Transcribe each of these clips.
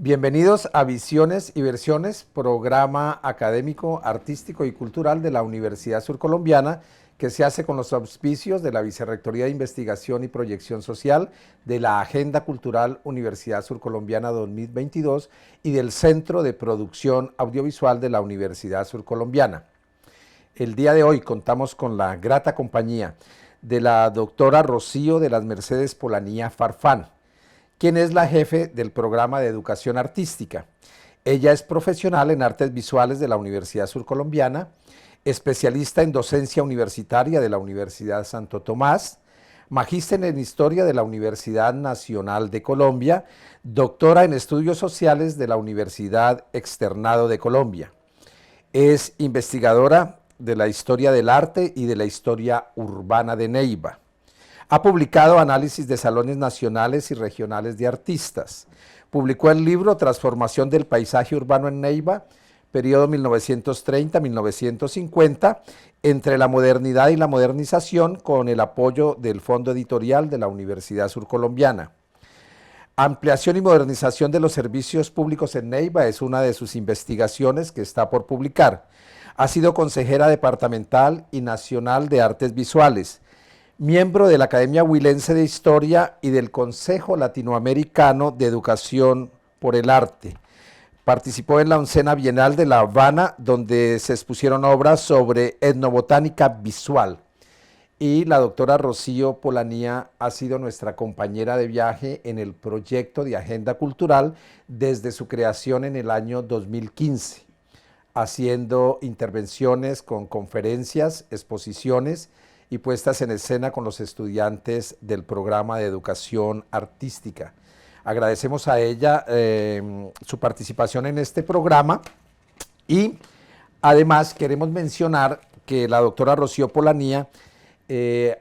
Bienvenidos a Visiones y Versiones, programa académico, artístico y cultural de la Universidad Surcolombiana, que se hace con los auspicios de la Vicerrectoría de Investigación y Proyección Social, de la Agenda Cultural Universidad Surcolombiana 2022 y del Centro de Producción Audiovisual de la Universidad Surcolombiana. El día de hoy contamos con la grata compañía de la doctora Rocío de las Mercedes Polanía Farfán, quien es la jefe del programa de educación artística. Ella es profesional en artes visuales de la Universidad Surcolombiana, especialista en docencia universitaria de la Universidad Santo Tomás, magíster en historia de la Universidad Nacional de Colombia, doctora en estudios sociales de la Universidad Externado de Colombia. Es investigadora de la historia del arte y de la historia urbana de Neiva. Ha publicado análisis de salones nacionales y regionales de artistas. Publicó el libro Transformación del paisaje urbano en Neiva, periodo 1930-1950, entre la modernidad y la modernización, con el apoyo del Fondo Editorial de la Universidad Surcolombiana. Ampliación y modernización de los servicios públicos en Neiva es una de sus investigaciones que está por publicar. Ha sido consejera departamental y nacional de artes visuales, miembro de la Academia Huilense de Historia y del Consejo Latinoamericano de Educación por el Arte. Participó en la 11ª Bienal de La Habana, donde se expusieron obras sobre etnobotánica visual. Y la doctora Rocío Polanía ha sido nuestra compañera de viaje en el proyecto de Agenda Cultural desde su creación en el año 2015, haciendo intervenciones con conferencias, exposiciones y puestas en escena con los estudiantes del programa de educación artística. Agradecemos a ella su participación en este programa y además queremos mencionar que la doctora Rocío Polanía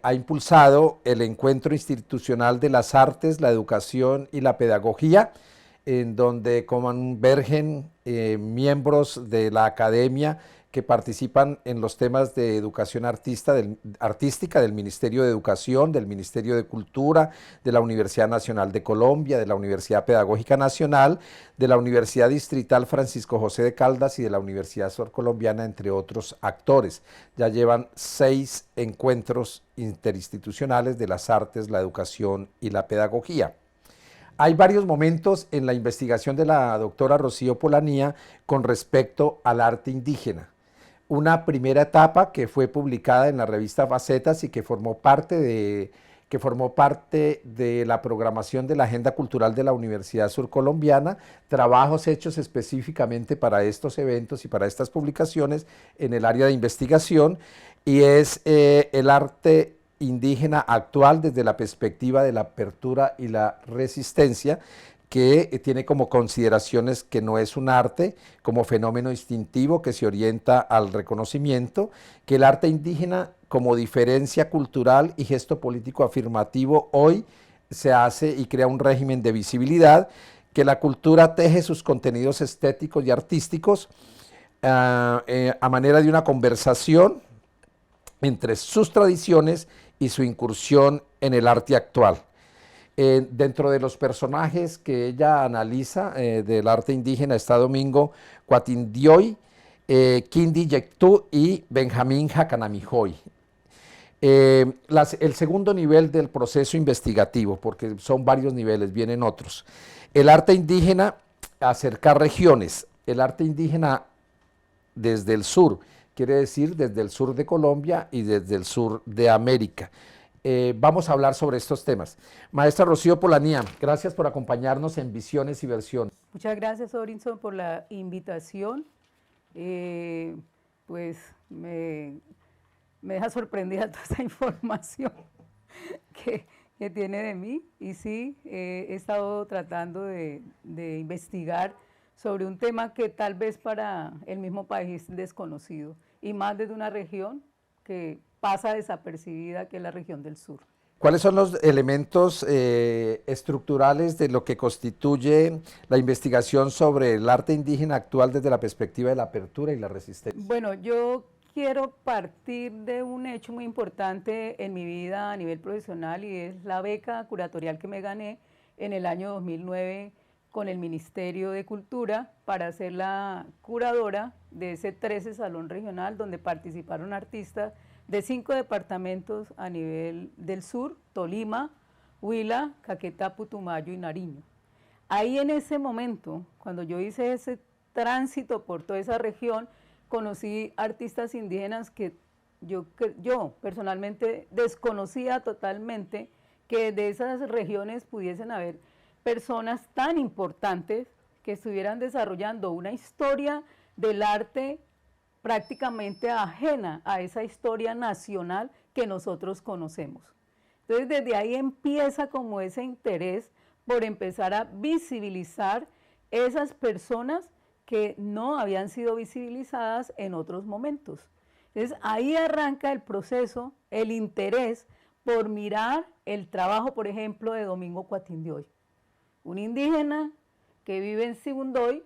ha impulsado el Encuentro Institucional de las Artes, la Educación y la Pedagogía, en donde convergen miembros de la academia que participan en los temas de educación artística del Ministerio de Educación, del Ministerio de Cultura, de la Universidad Nacional de Colombia, de la Universidad Pedagógica Nacional, de la Universidad Distrital Francisco José de Caldas y de la Universidad Surcolombiana, entre otros actores. Ya llevan 6 encuentros interinstitucionales de las artes, la educación y la pedagogía. Hay varios momentos en la investigación de la doctora Rocío Polanía con respecto al arte indígena. Una primera etapa que fue publicada en la revista Facetas y que formó parte de la programación de la Agenda Cultural de la Universidad Surcolombiana, trabajos hechos específicamente para estos eventos y para estas publicaciones en el área de investigación, y es el arte indígena actual desde la perspectiva de la apertura y la resistencia, que tiene como consideraciones que no es un arte como fenómeno instintivo que se orienta al reconocimiento, que el arte indígena como diferencia cultural y gesto político afirmativo hoy se hace y crea un régimen de visibilidad, que la cultura teje sus contenidos estéticos y artísticos a manera de una conversación entre sus tradiciones y su incursión en el arte actual. Dentro de los personajes que ella analiza del arte indígena está Domingo Cuatindioy, Quindi Yectú y Benjamín Jacanamijoy. El segundo nivel del proceso investigativo, porque son varios niveles, vienen otros. El arte indígena, acercar regiones. El arte indígena desde el sur, quiere decir desde el sur de Colombia y desde el sur de América. Vamos a hablar sobre estos temas. Maestra Rocío Polanía, gracias por acompañarnos en Visiones y Versiones. Muchas gracias, Orinson, por la invitación. Pues me deja sorprendida toda esa información que tiene de mí. Y sí, he estado tratando de investigar sobre un tema que tal vez para el mismo país es desconocido, y más desde una región que pasa desapercibida, que es la región del sur. ¿Cuáles son los elementos estructurales de lo que constituye la investigación sobre el arte indígena actual desde la perspectiva de la apertura y la resistencia? Bueno, yo quiero partir de un hecho muy importante en mi vida a nivel profesional, y es la beca curatorial que me gané en el año 2009 con el Ministerio de Cultura para ser la curadora de ese 13 Salón Regional donde participaron artistas de 5 departamentos a nivel del sur: Tolima, Huila, Caquetá, Putumayo y Nariño. Ahí en ese momento, cuando yo hice ese tránsito por toda esa región, conocí artistas indígenas que yo personalmente desconocía totalmente, que de esas regiones pudiesen haber personas tan importantes que estuvieran desarrollando una historia del arte prácticamente ajena a esa historia nacional que nosotros conocemos. Entonces desde ahí empieza como ese interés por empezar a visibilizar esas personas que no habían sido visibilizadas en otros momentos. Entonces ahí arranca el proceso, el interés por mirar el trabajo, por ejemplo, de Domingo Cuatindioy, un indígena que vive en Sibundoy,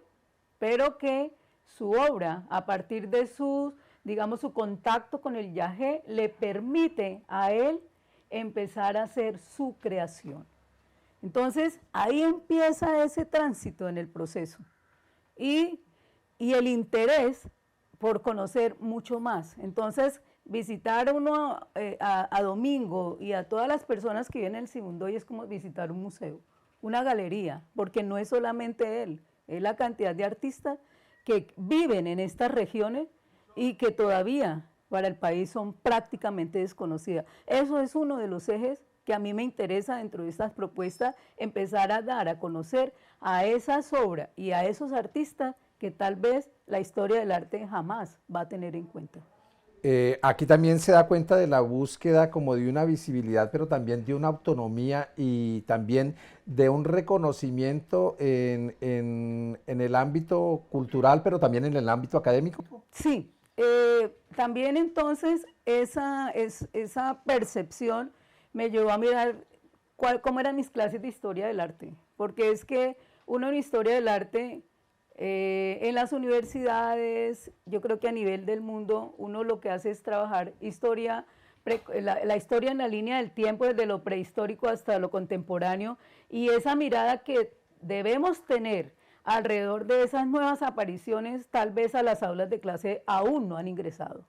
pero que su obra, a partir de su, digamos, su contacto con el yagé, le permite a él empezar a hacer su creación. Entonces, ahí empieza ese tránsito en el proceso y el interés por conocer mucho más. Entonces, visitar a Domingo y a todas las personas que viven en el Sibundoy es como visitar un museo, una galería, porque no es solamente él, es la cantidad de artistas que viven en estas regiones y que todavía para el país son prácticamente desconocidas. Eso es uno de los ejes que a mí me interesa dentro de estas propuestas, empezar a dar a conocer a esas obras y a esos artistas que tal vez la historia del arte jamás va a tener en cuenta. Aquí también se da cuenta de la búsqueda como de una visibilidad, pero también de una autonomía y también de un reconocimiento en el ámbito cultural, pero también en el ámbito académico. Sí, también entonces esa percepción me llevó a mirar cómo eran mis clases de historia del arte, porque es que uno en historia del arte, en las universidades, yo creo que a nivel del mundo, uno lo que hace es trabajar historia, la historia en la línea del tiempo, desde lo prehistórico hasta lo contemporáneo, y esa mirada que debemos tener alrededor de esas nuevas apariciones, tal vez a las aulas de clase aún no han ingresado.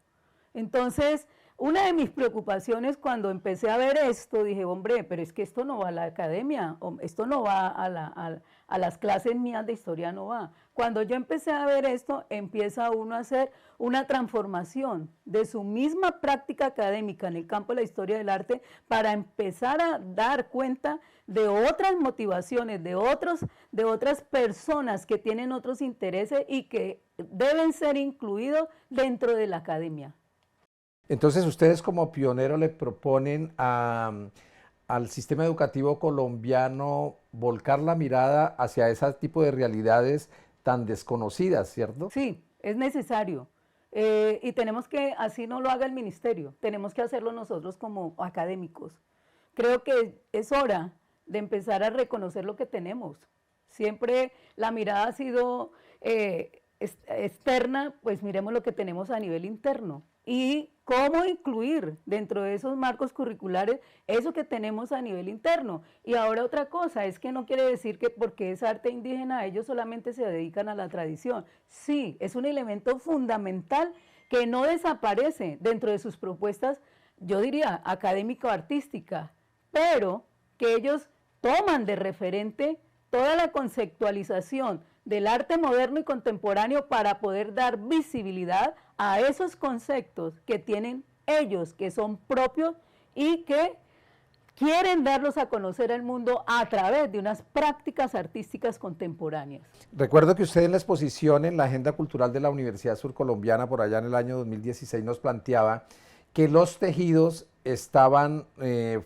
Entonces, una de mis preocupaciones cuando empecé a ver esto, dije, hombre, pero es que esto no va a la academia, esto no va a las clases mías de historia, no va. Cuando yo empecé a ver esto, empieza uno a hacer una transformación de su misma práctica académica en el campo de la historia del arte para empezar a dar cuenta de otras motivaciones, de otras personas que tienen otros intereses y que deben ser incluidos dentro de la academia. Entonces ustedes como pionero le proponen al sistema educativo colombiano volcar la mirada hacia ese tipo de realidades tan desconocidas, ¿cierto? Sí, es necesario. Y tenemos que, así no lo haga el ministerio, tenemos que hacerlo nosotros como académicos. Creo que es hora de empezar a reconocer lo que tenemos. Siempre la mirada ha sido externa, pues miremos lo que tenemos a nivel interno. Y cómo incluir dentro de esos marcos curriculares eso que tenemos a nivel interno. Y ahora otra cosa, es que no quiere decir que porque es arte indígena ellos solamente se dedican a la tradición. Sí, es un elemento fundamental que no desaparece dentro de sus propuestas, yo diría académico-artística, pero que ellos toman de referente toda la conceptualización del arte moderno y contemporáneo para poder dar visibilidad a esos conceptos que tienen ellos, que son propios y que quieren darlos a conocer al mundo a través de unas prácticas artísticas contemporáneas. Recuerdo que usted en la exposición en la Agenda Cultural de la Universidad Surcolombiana, por allá en el año 2016, nos planteaba que los tejidos estaban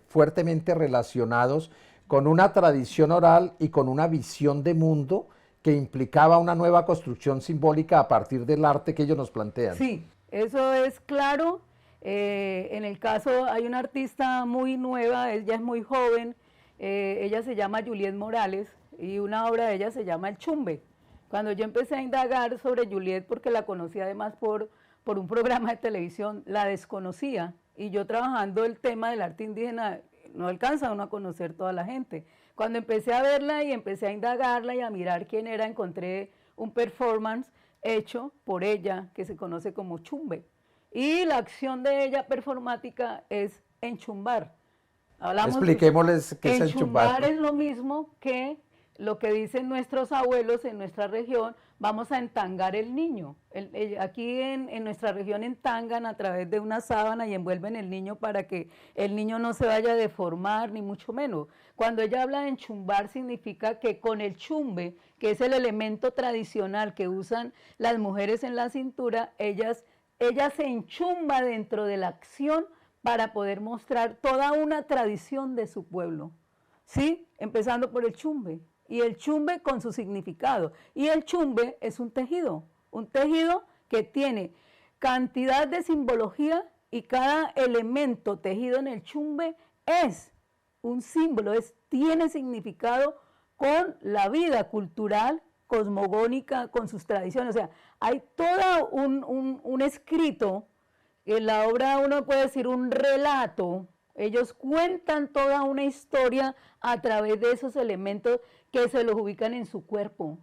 fuertemente relacionados con una tradición oral y con una visión de mundo que implicaba una nueva construcción simbólica a partir del arte que ellos nos plantean. Sí, eso es claro. En el caso hay una artista muy nueva, ella es muy joven, ella se llama Juliet Morales y una obra de ella se llama El Chumbe. Cuando yo empecé a indagar sobre Juliet, porque la conocí además por un programa de televisión, la desconocía, y yo trabajando el tema del arte indígena, no alcanza uno a conocer toda la gente. Cuando empecé a verla y empecé a indagarla y a mirar quién era, encontré un performance hecho por ella que se conoce como chumbe. Y la acción de ella performática es enchumbar. Expliquémosles qué es enchumbar. Enchumbar es lo mismo que lo que dicen nuestros abuelos en nuestra región, vamos a entangar el niño. Aquí en nuestra región entangan a través de una sábana y envuelven el niño para que el niño no se vaya a deformar, ni mucho menos. Cuando ella habla de enchumbar, significa que con el chumbe, que es el elemento tradicional que usan las mujeres en la cintura, ella se enchumba dentro de la acción para poder mostrar toda una tradición de su pueblo, ¿sí? Empezando por el chumbe, y el chumbe con su significado. Y el chumbe es un tejido que tiene cantidad de simbología y cada elemento tejido en el chumbe es un símbolo, tiene significado con la vida cultural, cosmogónica, con sus tradiciones. O sea, hay todo un escrito. En la obra uno puede decir un relato, ellos cuentan toda una historia a través de esos elementos que se los ubican en su cuerpo,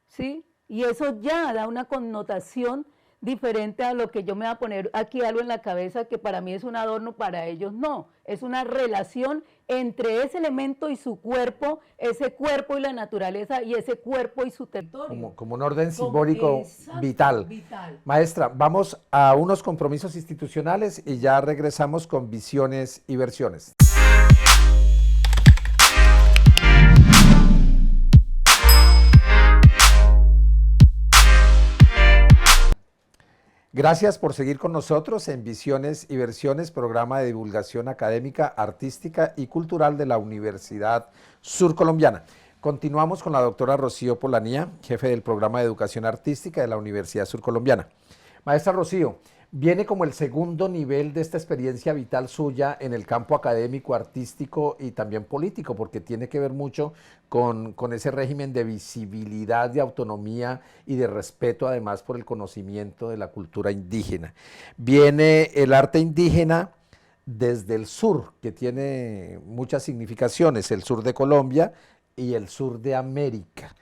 ¿sí? Y eso ya da una connotación diferente a lo que yo me voy a poner aquí algo en la cabeza que para mí es un adorno, para ellos no. Es una relación entre ese elemento y su cuerpo, ese cuerpo y la naturaleza y ese cuerpo y su territorio. Como un orden simbólico Exacto, vital. vital. Maestra, vamos a unos compromisos institucionales y ya regresamos con visiones y versiones. Gracias por seguir con nosotros en Visiones y Versiones, programa de divulgación académica, artística y cultural de la Universidad Surcolombiana. Continuamos con la doctora Rocío Polanía, jefe del programa de educación artística de la Universidad Surcolombiana. Maestra Rocío, viene como el segundo nivel de esta experiencia vital suya en el campo académico, artístico y también político, porque tiene que ver mucho con ese régimen de visibilidad, de autonomía y de respeto además por el conocimiento de la cultura indígena. Viene el arte indígena desde el sur, que tiene muchas significaciones, el sur de Colombia y el sur de América.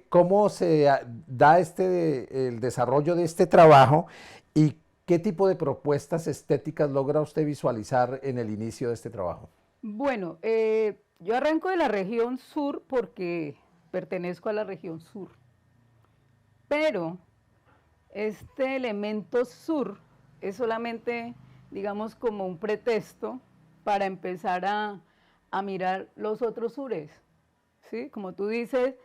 ¿Cómo se da el desarrollo de este trabajo y qué tipo de propuestas estéticas logra usted visualizar en el inicio de este trabajo? Bueno, yo arranco de la región sur porque pertenezco a la región sur, pero este elemento sur es solamente, digamos, como un pretexto para empezar a mirar los otros sures, ¿sí? Como tú dices,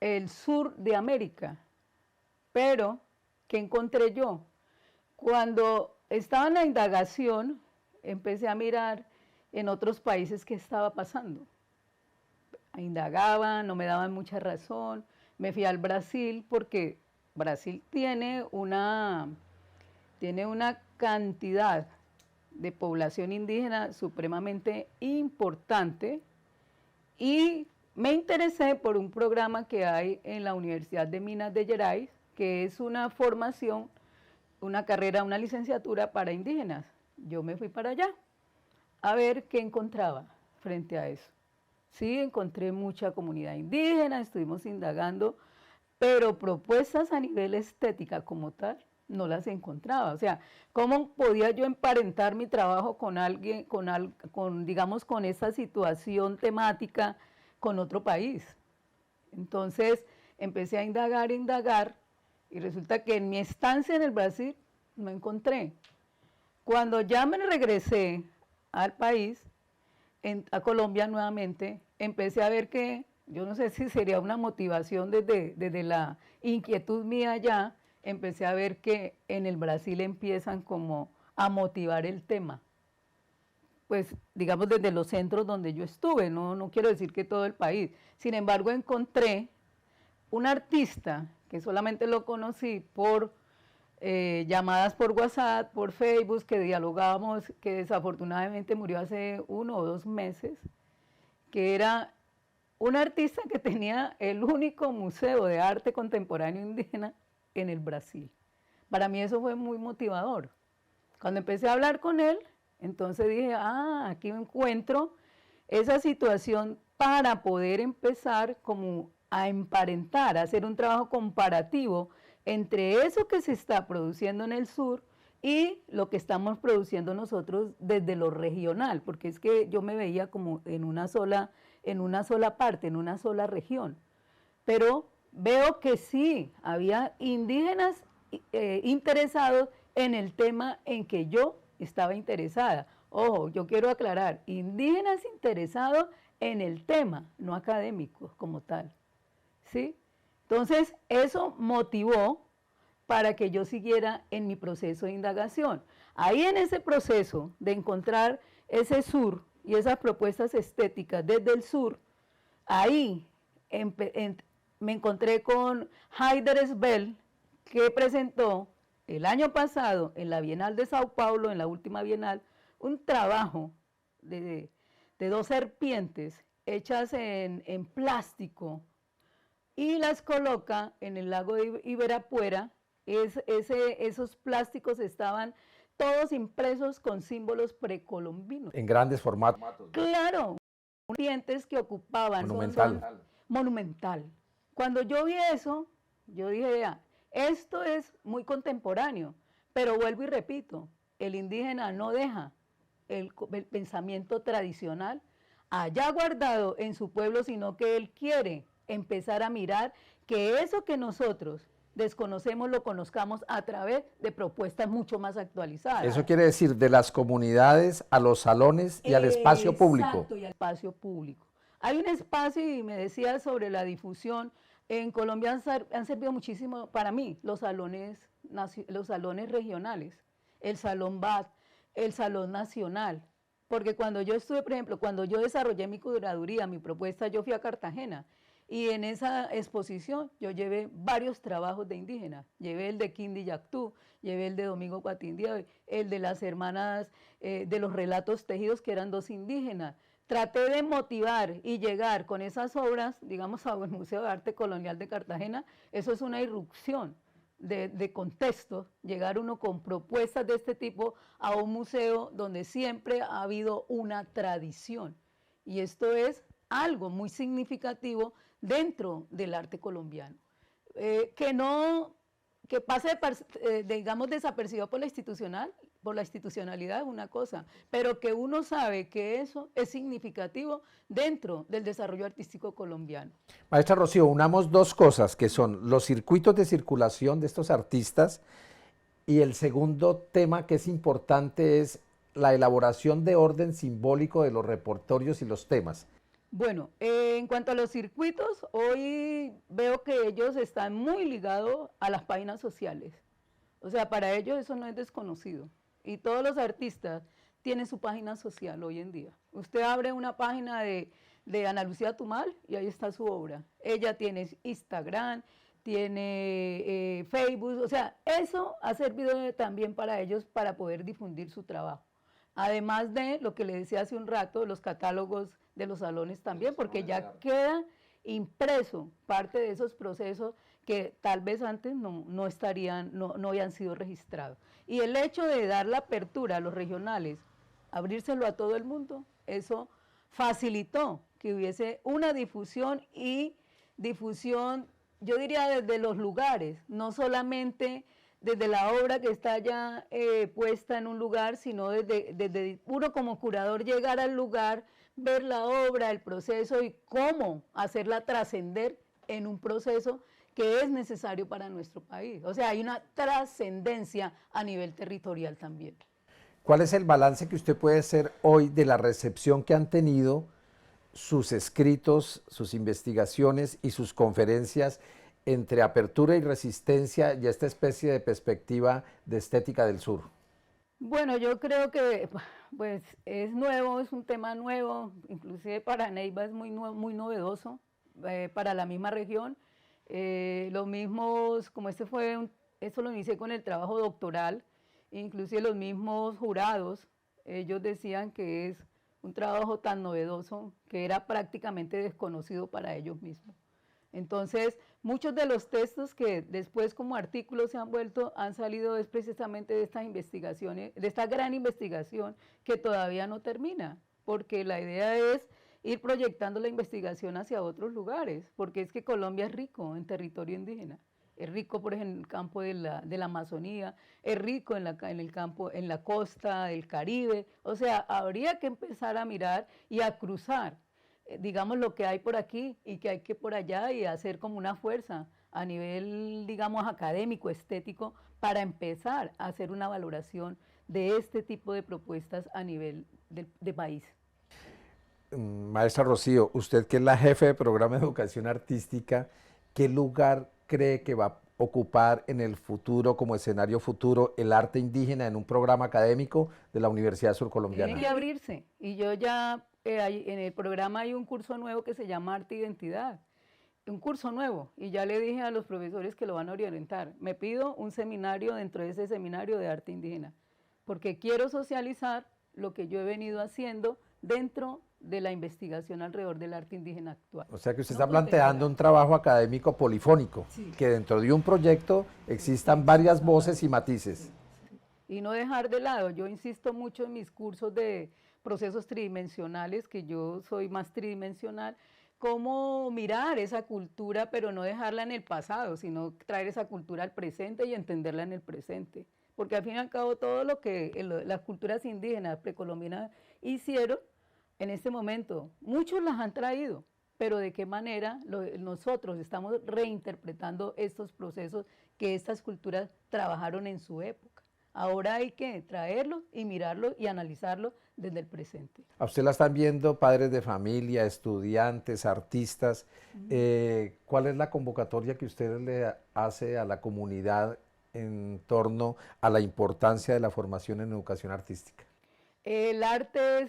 el sur de América, pero ¿qué encontré yo? Cuando estaba en la indagación, empecé a mirar en otros países qué estaba pasando. Indagaba, no me daban mucha razón, me fui al Brasil porque Brasil tiene una cantidad de población indígena supremamente importante y me interesé por un programa que hay en la Universidad de Minas de Gerais, que es una formación, una carrera, una licenciatura para indígenas. Yo me fui para allá a ver qué encontraba frente a eso. Sí, encontré mucha comunidad indígena, estuvimos indagando, pero propuestas a nivel estética como tal, no las encontraba. O sea, ¿cómo podía yo emparentar mi trabajo con alguien, digamos, con esa situación temática con otro país? Entonces, empecé a indagar, y resulta que en mi estancia en el Brasil no encontré. Cuando ya me regresé al país, a Colombia nuevamente, empecé a ver que, yo no sé si sería una motivación desde la inquietud mía ya, empecé a ver que en el Brasil empiezan como a motivar el tema. Pues digamos desde los centros donde yo estuve, no quiero decir que todo el país. Sin embargo, encontré un artista que solamente lo conocí por llamadas por WhatsApp, por Facebook, que dialogábamos, que desafortunadamente murió hace 1 o 2 meses, que era un artista que tenía el único museo de arte contemporáneo indígena en el Brasil. Para mí eso fue muy motivador. Cuando empecé a hablar con él, Entonces dije, aquí encuentro esa situación para poder empezar como a emparentar, a hacer un trabajo comparativo entre eso que se está produciendo en el sur y lo que estamos produciendo nosotros desde lo regional, porque es que yo me veía como en una sola parte, en una sola región. Pero veo que sí, había indígenas interesados en el tema en que yo estaba interesada. Ojo, yo quiero aclarar, indígenas interesados en el tema, no académicos como tal. ¿Sí? Entonces, eso motivó para que yo siguiera en mi proceso de indagación. Ahí en ese proceso de encontrar ese sur y esas propuestas estéticas desde el sur, ahí me encontré con Haider Svel, que presentó el año pasado en la Bienal de Sao Paulo, en la última Bienal, un trabajo de, de dos serpientes hechas en plástico y las coloca en el lago de Ibirapuera. Esos plásticos estaban todos impresos con símbolos precolombinos. En grandes formatos. Claro, serpientes que ocupaban. Monumental. Monumental. Cuando yo vi eso, yo dije, vea, esto es muy contemporáneo, pero vuelvo y repito, el indígena no deja el pensamiento tradicional allá guardado en su pueblo, sino que él quiere empezar a mirar que eso que nosotros desconocemos lo conozcamos a través de propuestas mucho más actualizadas. Eso quiere decir de las comunidades a los salones y al espacio público. Exacto, y al espacio público. Hay un espacio, y me decía sobre la difusión, en Colombia han servido muchísimo para mí los salones regionales, el Salón BAT, el Salón Nacional, porque cuando yo estuve, por ejemplo, cuando yo desarrollé mi curaduría, mi propuesta, yo fui a Cartagena, y en esa exposición yo llevé varios trabajos de indígenas. Llevé el de Quindi Yactú, llevé el de Domingo Cuatindia, el de las hermanas de los relatos tejidos, que eran dos indígenas. Traté de motivar y llegar con esas obras, digamos, al Museo de Arte Colonial de Cartagena. Eso es una irrupción de contexto, llegar uno con propuestas de este tipo a un museo donde siempre ha habido una tradición. Y esto es algo muy significativo dentro del arte colombiano, que pase, digamos, desapercibido por la institucionalidad es una cosa, pero que uno sabe que eso es significativo dentro del desarrollo artístico colombiano. Maestra Rocío, unamos dos cosas, que son los circuitos de circulación de estos artistas, y el segundo tema que es importante es la elaboración de orden simbólico de los repertorios y los temas. Bueno, en cuanto a los circuitos, hoy veo que ellos están muy ligados a las páginas sociales. O sea, para ellos eso no es desconocido. Y todos los artistas tienen su página social hoy en día. Usted abre una página de Ana Lucía Tumal y ahí está su obra. Ella tiene Instagram, tiene Facebook, o sea, eso ha servido también para ellos para poder difundir su trabajo. Además de lo que le decía hace un rato, los catálogos de los salones también, porque ya queda impreso parte de esos procesos que tal vez antes no habían sido registrados. Y el hecho de dar la apertura a los regionales, abrírselo a todo el mundo, eso facilitó que hubiese una difusión, yo diría desde los lugares, no solamente desde la obra que está ya puesta en un lugar, sino desde uno como curador llegar al lugar, ver la obra, el proceso y cómo hacerla trascender en un proceso que es necesario para nuestro país. O sea, hay una trascendencia a nivel territorial también. ¿Cuál es el balance que usted puede hacer hoy de la recepción que han tenido sus escritos, sus investigaciones y sus conferencias entre apertura y resistencia y esta especie de perspectiva de estética del sur? Bueno, yo creo que pues es nuevo, es un tema nuevo, inclusive para Neiva es muy novedoso, para la misma región. Los mismos, como esto lo inicié con el trabajo doctoral, inclusive los mismos jurados, ellos decían que es un trabajo tan novedoso que era prácticamente desconocido para ellos mismos. Entonces, muchos de los textos que después como artículos se han vuelto, han salido es precisamente de estas investigaciones, de esta gran investigación que todavía no termina, porque la idea es ir proyectando la investigación hacia otros lugares, porque es que Colombia es rico en territorio indígena. Es rico, por ejemplo, en el campo de la Amazonía, es rico en el campo, en la costa del Caribe. O sea, habría que empezar a mirar y a cruzar, digamos, lo que hay por aquí y que hay que por allá y hacer como una fuerza a nivel, digamos, académico, estético, para empezar a hacer una valoración de este tipo de propuestas a nivel de país. Maestra Rocío, usted que es la jefe de programa de educación artística, ¿qué lugar cree que va a ocupar en el futuro, como escenario futuro, el arte indígena en un programa académico de la Universidad Surcolombiana? Tiene que abrirse. Y yo ya, en el programa hay un curso nuevo que se llama Arte e Identidad. Un curso nuevo. Y ya le dije a los profesores que lo van a orientar. Me pido un seminario dentro de ese seminario de arte indígena. Porque quiero socializar lo que yo he venido haciendo dentro de la investigación alrededor del arte indígena actual. O sea que usted está planteando un trabajo académico polifónico, sí, que dentro de un proyecto existan varias voces y matices. Y no dejar de lado, yo insisto mucho en mis cursos de procesos tridimensionales, que yo soy más tridimensional, cómo mirar esa cultura, pero no dejarla en el pasado, sino traer esa cultura al presente y entenderla en el presente. Porque al fin y al cabo todo lo que las culturas indígenas precolombinas hicieron, en este momento, muchos las han traído, pero de qué manera nosotros estamos reinterpretando estos procesos que estas culturas trabajaron en su época. Ahora hay que traerlos y mirarlos y analizarlos desde el presente. A usted la están viendo padres de familia, estudiantes, artistas. ¿Cuál es la convocatoria que usted le hace a la comunidad en torno a la importancia de la formación en educación artística? El arte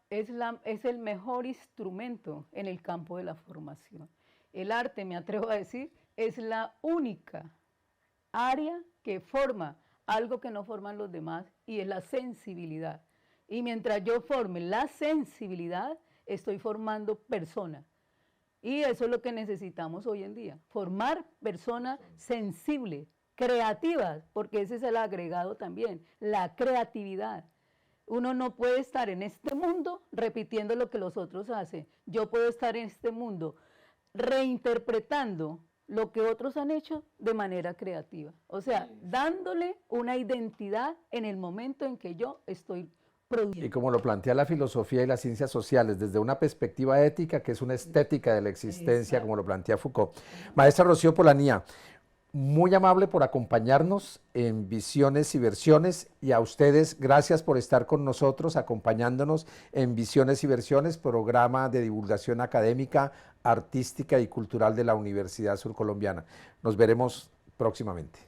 es el mejor instrumento en el campo de la formación. El arte, me atrevo a decir, es la única área que forma algo que no forman los demás, y es la sensibilidad. Y mientras yo forme la sensibilidad, estoy formando personas. Y eso es lo que necesitamos hoy en día, formar personas sensibles, creativas, porque ese es el agregado también, la creatividad. Uno no puede estar en este mundo repitiendo lo que los otros hacen. Yo puedo estar en este mundo reinterpretando lo que otros han hecho de manera creativa. O sea, dándole una identidad en el momento en que yo estoy produciendo. Y como lo plantea la filosofía y las ciencias sociales, desde una perspectiva ética, que es una estética de la existencia, exacto, como lo plantea Foucault. Maestra Rocío Polanía, muy amable por acompañarnos en Visiones y Versiones, y a ustedes gracias por estar con nosotros acompañándonos en Visiones y Versiones, programa de divulgación académica, artística y cultural de la Universidad Surcolombiana. Nos veremos próximamente.